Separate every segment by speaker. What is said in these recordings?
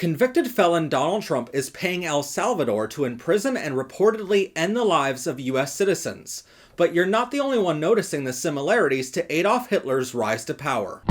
Speaker 1: Convicted felon Donald Trump is paying El Salvador to imprison and reportedly end the lives of US citizens. But you're not the only one noticing the similarities to Adolf Hitler's rise to power.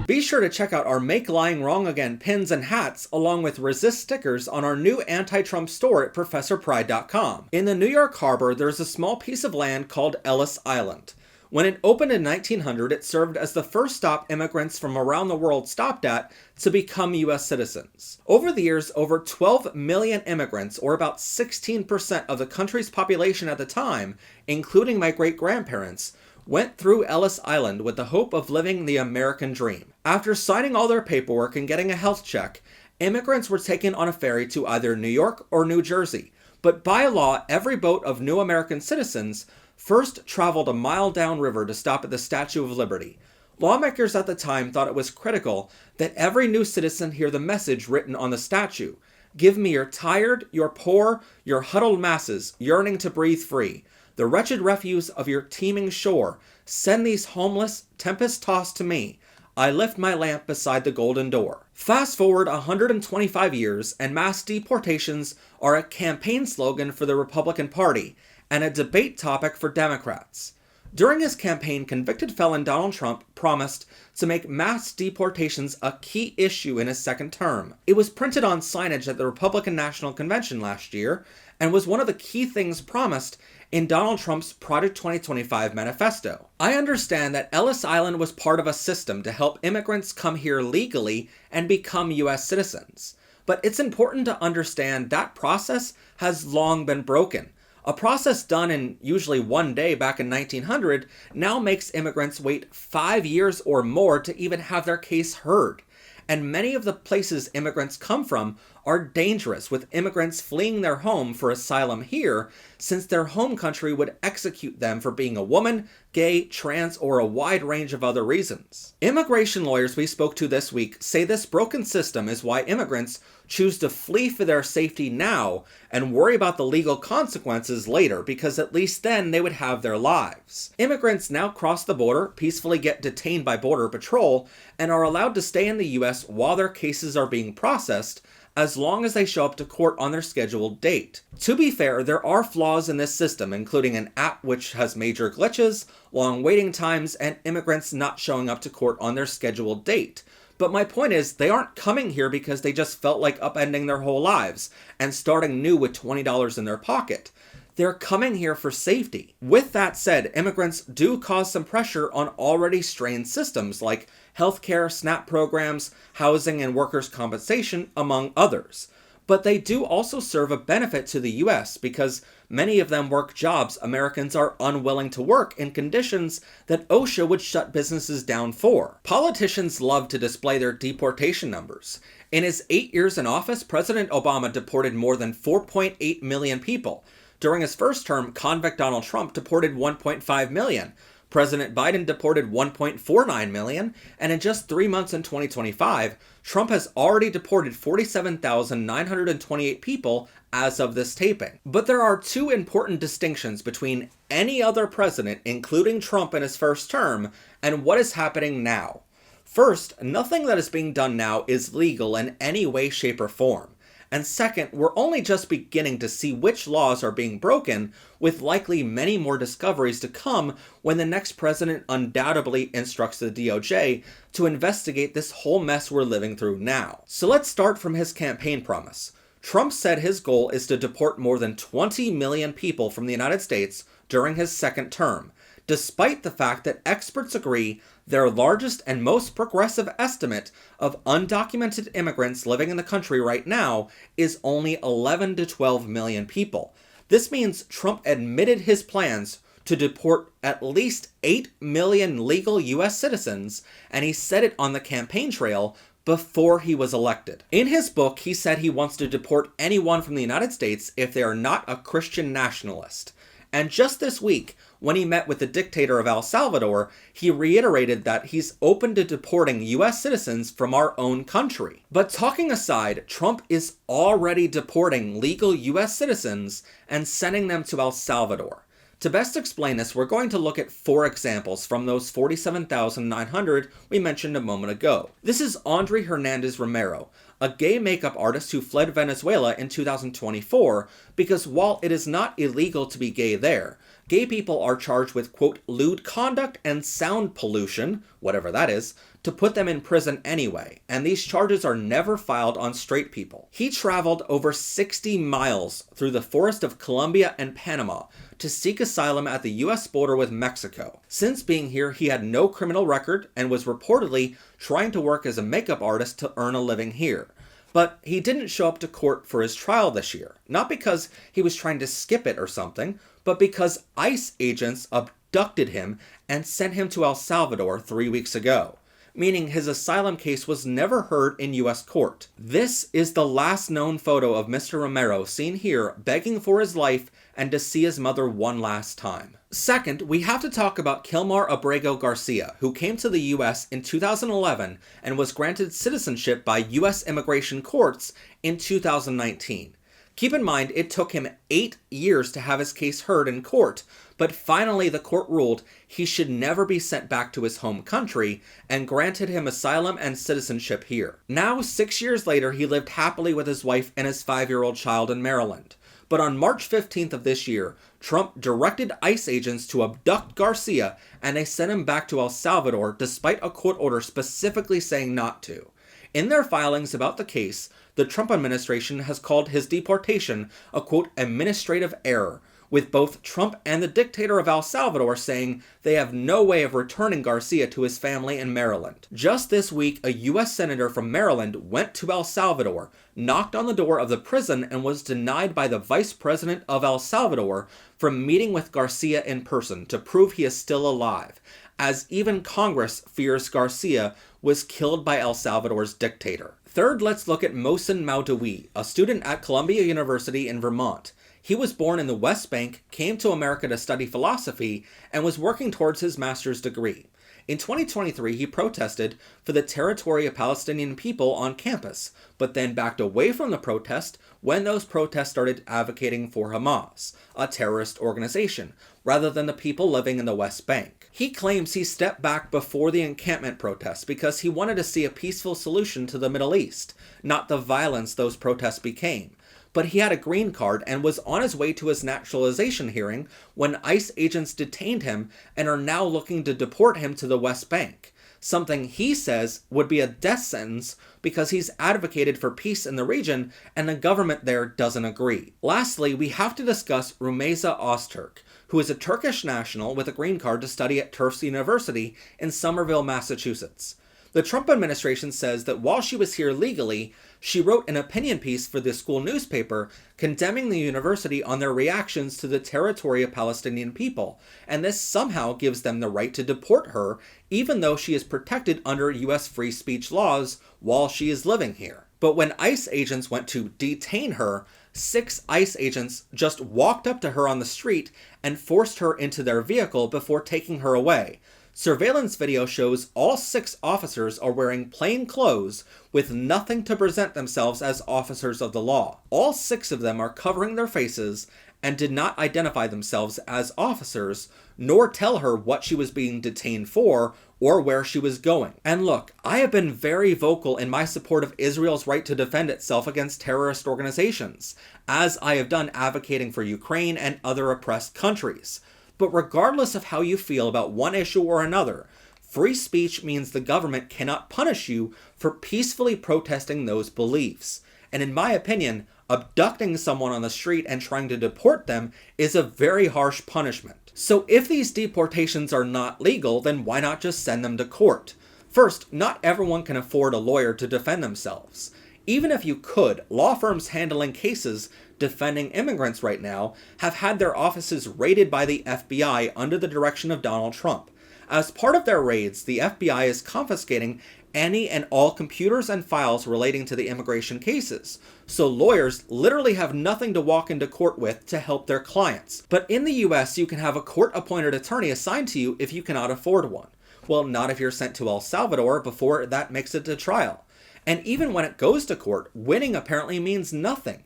Speaker 1: Be sure to check out our Make Lying Wrong Again pins and hats, along with resist stickers on our new anti-Trump store at ProfessorPride.com. In the New York harbor, there's a small piece of land called Ellis Island. When it opened in 1900, it served as the first stop immigrants from around the world stopped at to become US citizens. Over the years, over 12 million immigrants, or about 16% of the country's population at the time, including my great-grandparents, went through Ellis Island with the hope of living the American dream. After signing all their paperwork and getting a health check, immigrants were taken on a ferry to either New York or New Jersey. But by law, every boat of new American citizens first traveled a mile downriver to stop at the Statue of Liberty. Lawmakers at the time thought it was critical that every new citizen hear the message written on the statue. Give me your tired, your poor, your huddled masses yearning to breathe free. The wretched refuse of your teeming shore, send these homeless, tempest-tossed to me. I lift my lamp beside the golden door. Fast forward 125 years, and mass deportations are a campaign slogan for the Republican Party, and a debate topic for Democrats. During his campaign, convicted felon Donald Trump promised to make mass deportations a key issue in his second term. It was printed on signage at the Republican National Convention last year, and was one of the key things promised in Donald Trump's Project 2025 manifesto. I understand that Ellis Island was part of a system to help immigrants come here legally and become US citizens. But it's important to understand that process has long been broken. A process done in usually one day back in 1900 now makes immigrants wait 5 years or more to even have their case heard. And many of the places immigrants come from are dangerous, with immigrants fleeing their home for asylum here, since their home country would execute them for being a woman, gay, trans, or a wide range of other reasons. Immigration lawyers we spoke to this week say this broken system is why immigrants choose to flee for their safety now and worry about the legal consequences later, because at least then they would have their lives. Immigrants now cross the border, peacefully get detained by Border Patrol, and are allowed to stay in the US while their cases are being processed, as long as they show up to court on their scheduled date. To be fair, there are flaws in this system, including an app which has major glitches, long waiting times, and immigrants not showing up to court on their scheduled date. But my point is, they aren't coming here because they just felt like upending their whole lives and starting new with $20 in their pocket. They're coming here for safety. With that said, immigrants do cause some pressure on already strained systems like healthcare, SNAP programs, housing, and workers' compensation, among others. But they do also serve a benefit to the US because many of them work jobs Americans are unwilling to work in conditions that OSHA would shut businesses down for. Politicians love to display their deportation numbers. In his 8 years in office, President Obama deported more than 4.8 million people. During his first term, convict Donald Trump deported 1.5 million. President Biden deported 1.49 million, and in just 3 months in 2025, Trump has already deported 47,928 people as of this taping. But there are two important distinctions between any other president, including Trump in his first term, and what is happening now. First, nothing that is being done now is legal in any way, shape, or form. And second, we're only just beginning to see which laws are being broken, with likely many more discoveries to come when the next president undoubtedly instructs the DOJ to investigate this whole mess we're living through now. So let's start from his campaign promise. Trump said his goal is to deport more than 20 million people from the United States during his second term, despite the fact that experts agree their largest and most progressive estimate of undocumented immigrants living in the country right now is only 11 to 12 million people. This means Trump admitted his plans to deport at least 8 million legal US citizens, and he said it on the campaign trail before he was elected. In his book, he said he wants to deport anyone from the United States if they are not a Christian nationalist. And just this week, when he met with the dictator of El Salvador, he reiterated that he's open to deporting US citizens from our own country. But talking aside, Trump is already deporting legal US citizens and sending them to El Salvador. To best explain this, we're going to look at 4 examples from those 47,900 we mentioned a moment ago. This is Andre Hernandez Romero, a gay makeup artist who fled Venezuela in 2024 because while it is not illegal to be gay there, gay people are charged with, quote, lewd conduct and sound pollution, whatever that is, to put them in prison anyway, and these charges are never filed on straight people. He traveled over 60 miles through the forest of Colombia and Panama to seek asylum at the US border with Mexico. Since being here, he had no criminal record and was reportedly trying to work as a makeup artist to earn a living here. But he didn't show up to court for his trial this year, not because he was trying to skip it or something, but because ICE agents abducted him and sent him to El Salvador 3 weeks ago, meaning his asylum case was never heard in US court. This is the last known photo of Mr. Romero seen here begging for his life and to see his mother one last time. Second, we have to talk about Kilmar Abrego Garcia, who came to the US in 2011 and was granted citizenship by US immigration courts in 2019. Keep in mind, it took him 8 years to have his case heard in court, but finally the court ruled he should never be sent back to his home country and granted him asylum and citizenship here. Now, 6 years later, he lived happily with his wife and his 5-year-old child in Maryland. But on March 15th of this year, Trump directed ICE agents to abduct Garcia and they sent him back to El Salvador despite a court order specifically saying not to. In their filings about the case, the Trump administration has called his deportation a, quote, administrative error, with both Trump and the dictator of El Salvador saying they have no way of returning Garcia to his family in Maryland. Just this week, a U.S. senator from Maryland went to El Salvador, knocked on the door of the prison, and was denied by the vice president of El Salvador from meeting with Garcia in person to prove he is still alive, as even Congress fears Garcia was killed by El Salvador's dictator. Third, let's look at Mohsen Maudoui, a student at Columbia University in Vermont. He was born in the West Bank, came to America to study philosophy, and was working towards his master's degree. In 2023, he protested for the territory of Palestinian people on campus, but then backed away from the protest when those protests started advocating for Hamas, a terrorist organization, rather than the people living in the West Bank. He claims he stepped back before the encampment protests because he wanted to see a peaceful solution to the Middle East, not the violence those protests became. But he had a green card and was on his way to his naturalization hearing when ICE agents detained him and are now looking to deport him to the West Bank, something he says would be a death sentence because he's advocated for peace in the region and the government there doesn't agree. Lastly, we have to discuss Rumeysa Öztürk, who is a Turkish national with a green card to study at Tufts University in Somerville, Massachusetts. The Trump administration says that while she was here legally, she wrote an opinion piece for the school newspaper condemning the university on their reactions to the territory of Palestinian people, and this somehow gives them the right to deport her, even though she is protected under U.S. free speech laws while she is living here. But when ICE agents went to detain her, 6 ICE agents just walked up to her on the street and forced her into their vehicle before taking her away. Surveillance video shows all 6 officers are wearing plain clothes with nothing to present themselves as officers of the law. All 6 of them are covering their faces and did not identify themselves as officers, nor tell her what she was being detained for or where she was going. And look, I have been very vocal in my support of Israel's right to defend itself against terrorist organizations, as I have done advocating for Ukraine and other oppressed countries. But regardless of how you feel about one issue or another, free speech means the government cannot punish you for peacefully protesting those beliefs. And in my opinion, abducting someone on the street and trying to deport them is a very harsh punishment. So if these deportations are not legal, then why not just send them to court? First, not everyone can afford a lawyer to defend themselves. Even if you could, law firms handling cases defending immigrants right now have had their offices raided by the FBI under the direction of Donald Trump. As part of their raids, the FBI is confiscating any and all computers and files relating to the immigration cases, so lawyers literally have nothing to walk into court with to help their clients. But in the US, you can have a court-appointed attorney assigned to you if you cannot afford one. Well, not if you're sent to El Salvador before that makes it to trial. And even when it goes to court, winning apparently means nothing.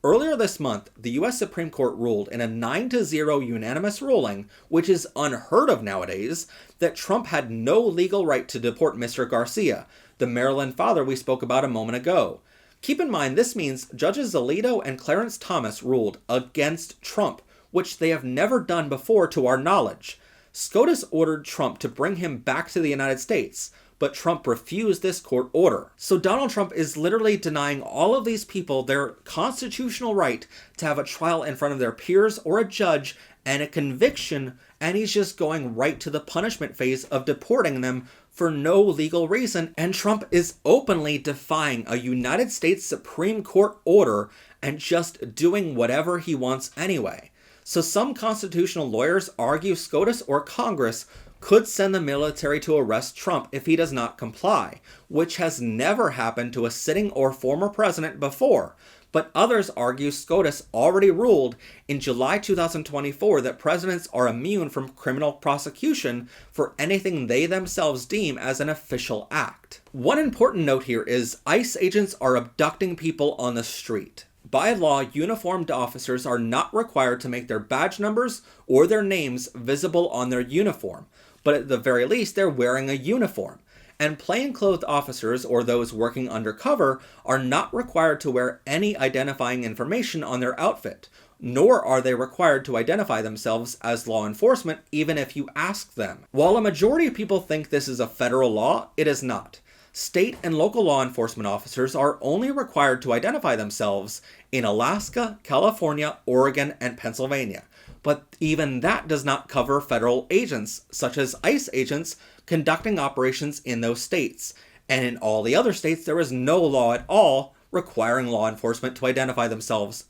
Speaker 1: Earlier this month, the US Supreme Court ruled in a 9-0 unanimous ruling, which is unheard of nowadays, that Trump had no legal right to deport Mr. Garcia, the Maryland father we spoke about a moment ago. Keep in mind, this means Judges Alito and Clarence Thomas ruled against Trump, which they have never done before to our knowledge. SCOTUS ordered Trump to bring him back to the United States, but Trump refused this court order. So Donald Trump is literally denying all of these people their constitutional right to have a trial in front of their peers or a judge and a conviction, and he's just going right to the punishment phase of deporting them for no legal reason, and Trump is openly defying a United States Supreme Court order and just doing whatever he wants anyway. So some constitutional lawyers argue SCOTUS or Congress could send the military to arrest Trump if he does not comply, which has never happened to a sitting or former president before. But others argue SCOTUS already ruled in July 2024 that presidents are immune from criminal prosecution for anything they themselves deem as an official act. One important note here is ICE agents are abducting people on the street. By law, uniformed officers are not required to make their badge numbers or their names visible on their uniform, but at the very least they're wearing a uniform. And plainclothes officers or those working undercover are not required to wear any identifying information on their outfit, nor are they required to identify themselves as law enforcement even if you ask them. While a majority of people think this is a federal law, it is not. State and local law enforcement officers are only required to identify themselves in Alaska, California, Oregon, and Pennsylvania. But even that does not cover federal agents, such as ICE agents, conducting operations in those states. And in all the other states, there is no law at all requiring law enforcement to identify themselves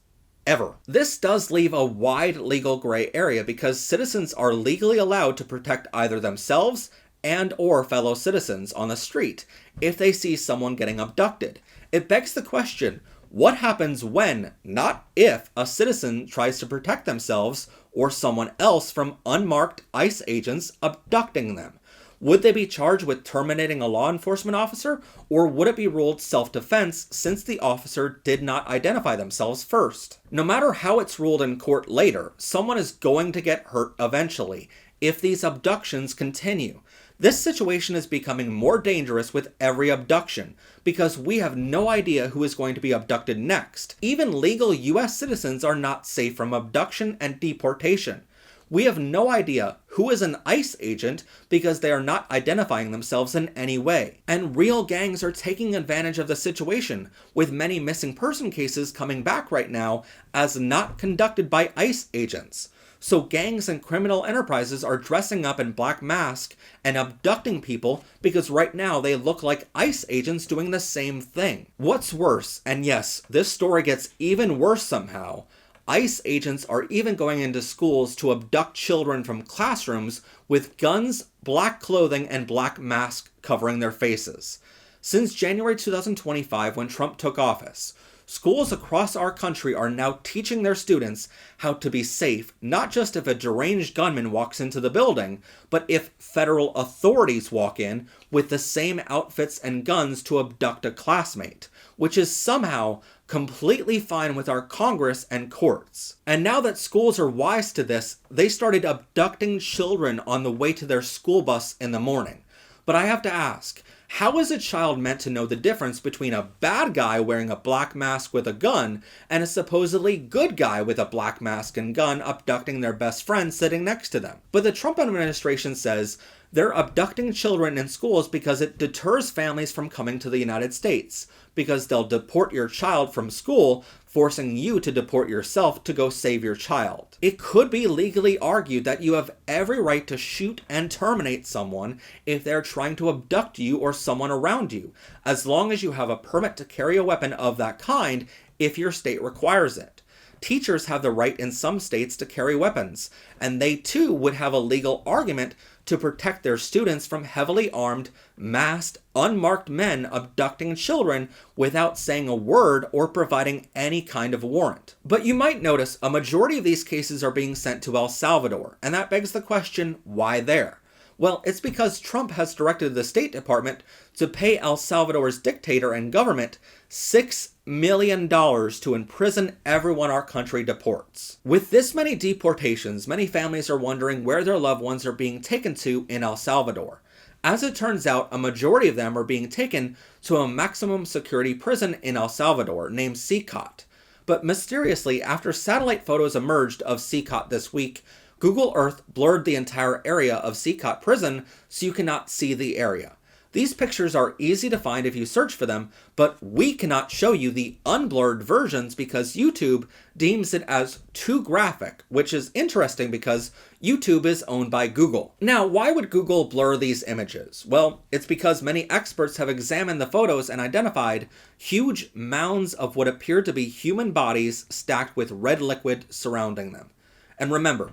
Speaker 1: ever. This does leave a wide legal gray area because citizens are legally allowed to protect either themselves and or fellow citizens on the street if they see someone getting abducted. It begs the question, what happens when, not if, a citizen tries to protect themselves or someone else from unmarked ICE agents abducting them? Would they be charged with terminating a law enforcement officer, or would it be ruled self-defense since the officer did not identify themselves first? No matter how it's ruled in court later, someone is going to get hurt eventually if these abductions continue. This situation is becoming more dangerous with every abduction because we have no idea who is going to be abducted next. Even legal US citizens are not safe from abduction and deportation. We have no idea who is an ICE agent because they are not identifying themselves in any way. And real gangs are taking advantage of the situation, with many missing person cases coming back right now as not conducted by ICE agents. So gangs and criminal enterprises are dressing up in black masks and abducting people because right now they look like ICE agents doing the same thing. What's worse, and yes, this story gets even worse somehow, ICE agents are even going into schools to abduct children from classrooms with guns, black clothing, and black masks covering their faces. Since January 2025, when Trump took office, schools across our country are now teaching their students how to be safe, not just if a deranged gunman walks into the building, but if federal authorities walk in with the same outfits and guns to abduct a classmate, which is somehow completely fine with our Congress and courts. And now that schools are wise to this, they started abducting children on the way to their school bus in the morning. But I have to ask, how is a child meant to know the difference between a bad guy wearing a black mask with a gun and a supposedly good guy with a black mask and gun abducting their best friend sitting next to them? But the Trump administration says they're abducting children in schools because it deters families from coming to the United States, because they'll deport your child from school, forcing you to deport yourself to go save your child. It could be legally argued that you have every right to shoot and terminate someone if they're trying to abduct you or someone around you, as long as you have a permit to carry a weapon of that kind if your state requires it. Teachers have the right in some states to carry weapons, and they too would have a legal argument to protect their students from heavily armed, masked, unmarked men abducting children without saying a word or providing any kind of warrant. But you might notice a majority of these cases are being sent to El Salvador, and that begs the question, why there? Well, it's because Trump has directed the State Department to pay El Salvador's dictator and government $6 million to imprison everyone our country deports. With this many deportations, many families are wondering where their loved ones are being taken to in El Salvador. As it turns out, a majority of them are being taken to a maximum security prison in El Salvador named CCOT. But mysteriously, after satellite photos emerged of CCOT this week, Google Earth blurred the entire area of CCOT prison so you cannot see the area. These pictures are easy to find if you search for them, but we cannot show you the unblurred versions because YouTube deems it as too graphic, which is interesting because YouTube is owned by Google. Now, why would Google blur these images? Well, it's because many experts have examined the photos and identified huge mounds of what appear to be human bodies stacked with red liquid surrounding them. And remember,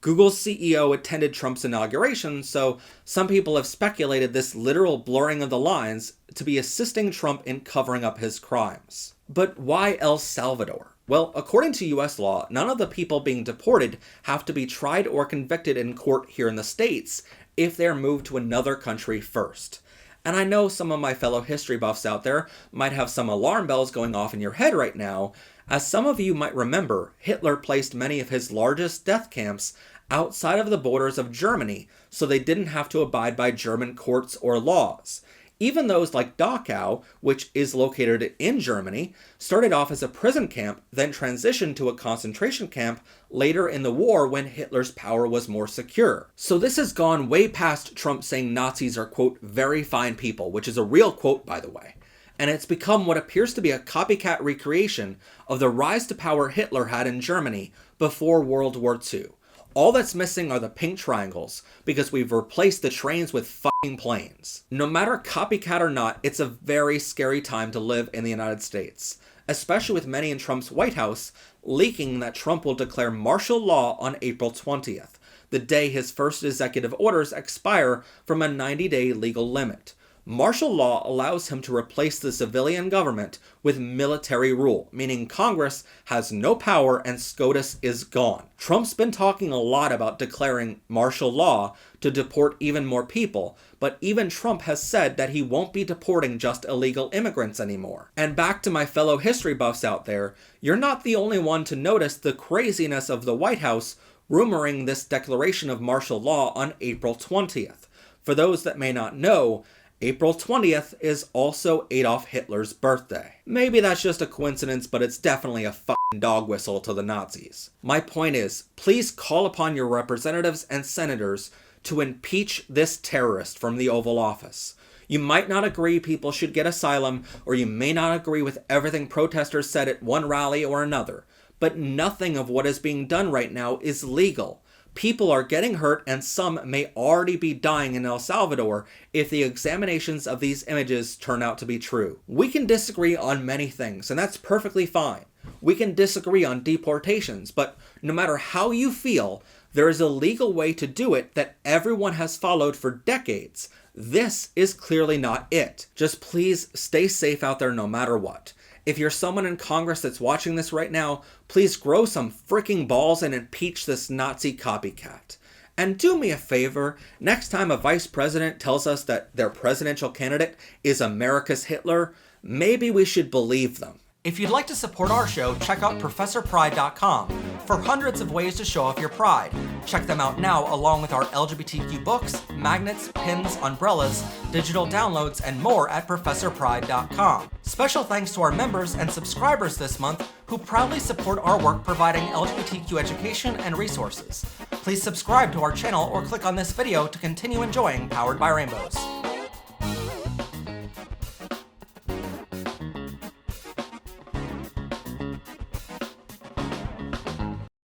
Speaker 1: Google's CEO attended Trump's inauguration, so some people have speculated this literal blurring of the lines to be assisting Trump in covering up his crimes. But why El Salvador? Well, according to US law, none of the people being deported have to be tried or convicted in court here in the States if they're moved to another country first. And I know some of my fellow history buffs out there might have some alarm bells going off in your head right now. As some of you might remember, Hitler placed many of his largest death camps outside of the borders of Germany, so they didn't have to abide by German courts or laws. Even those like Dachau, which is located in Germany, started off as a prison camp, then transitioned to a concentration camp later in the war when Hitler's power was more secure. So this has gone way past Trump saying Nazis are, quote, very fine people, which is a real quote, by the way. And it's become what appears to be a copycat recreation of the rise to power Hitler had in Germany before World War II. All that's missing are the pink triangles, because we've replaced the trains with fucking planes. No matter copycat or not, it's a very scary time to live in the United States, especially with many in Trump's White House leaking that Trump will declare martial law on April 20th, the day his first executive orders expire from a 90-day legal limit. Martial law allows him to replace the civilian government with military rule, meaning Congress has no power and SCOTUS is gone. Trump's been talking a lot about declaring martial law to deport even more people, but even Trump has said that he won't be deporting just illegal immigrants anymore. And back to my fellow history buffs out there, you're not the only one to notice the craziness of the White House rumoring this declaration of martial law on April 20th. For those that may not know, April 20th is also Adolf Hitler's birthday. Maybe that's just a coincidence, but it's definitely a fucking dog whistle to the Nazis. My point is, please call upon your representatives and senators to impeach this terrorist from the Oval Office. You might not agree people should get asylum, or you may not agree with everything protesters said at one rally or another, but nothing of what is being done right now is legal. People are getting hurt and some may already be dying in El Salvador if the examinations of these images turn out to be true. We can disagree on many things, and that's perfectly fine. We can disagree on deportations, but no matter how you feel, there is a legal way to do it that everyone has followed for decades. This is clearly not it. Just please stay safe out there no matter what. If you're someone in Congress that's watching this right now, please grow some freaking balls and impeach this Nazi copycat. And do me a favor, next time a vice president tells us that their presidential candidate is America's Hitler, maybe we should believe them. If you'd like to support our show, check out ProfessorPride.com for hundreds of ways to show off your pride. Check them out now along with our LGBTQ books, magnets, pins, umbrellas, digital downloads, and more at ProfessorPride.com. Special thanks to our members and subscribers this month who proudly support our work providing LGBTQ education and resources. Please subscribe to our channel or click on this video to continue enjoying Powered by Rainbows.